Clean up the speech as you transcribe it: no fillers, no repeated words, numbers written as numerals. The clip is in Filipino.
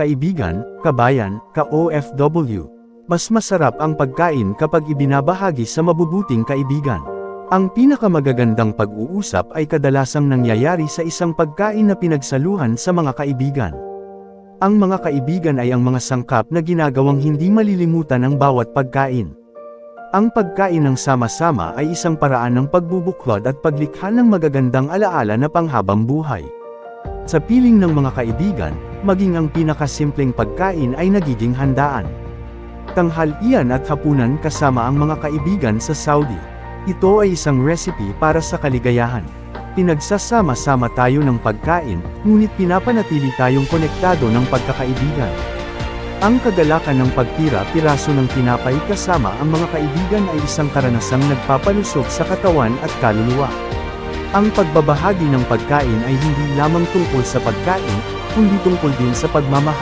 Kaibigan, kabayan, ka-OFW. Mas masarap ang pagkain kapag ibinabahagi sa mabubuting kaibigan. Ang pinakamagagandang pag-uusap ay kadalasang nangyayari sa isang pagkain na pinagsaluhan sa mga kaibigan. Ang mga kaibigan ay ang mga sangkap na ginagawang hindi malilimutan ng bawat pagkain. Ang pagkain ng sama-sama ay isang paraan ng pagbubuklod at paglikha ng magagandang alaala na panghabang buhay. Sa piling ng mga kaibigan, maging ang pinakasimpleng pagkain ay nagiging handaan. Tanghalian at hapunan kasama ang mga kaibigan sa Saudi. Ito ay isang recipe para sa kaligayahan. Pinagsasama-sama tayo ng pagkain, ngunit pinapanatili tayong konektado ng pagkakaibigan. Ang kagalakan ng pagtira-piraso ng tinapay kasama ang mga kaibigan ay isang karanasang nagpapalusog sa katawan at kaluluwa. Ang pagbabahagi ng pagkain ay hindi lamang tungkol sa pagkain, kundi tungkol din sa pagmamahal.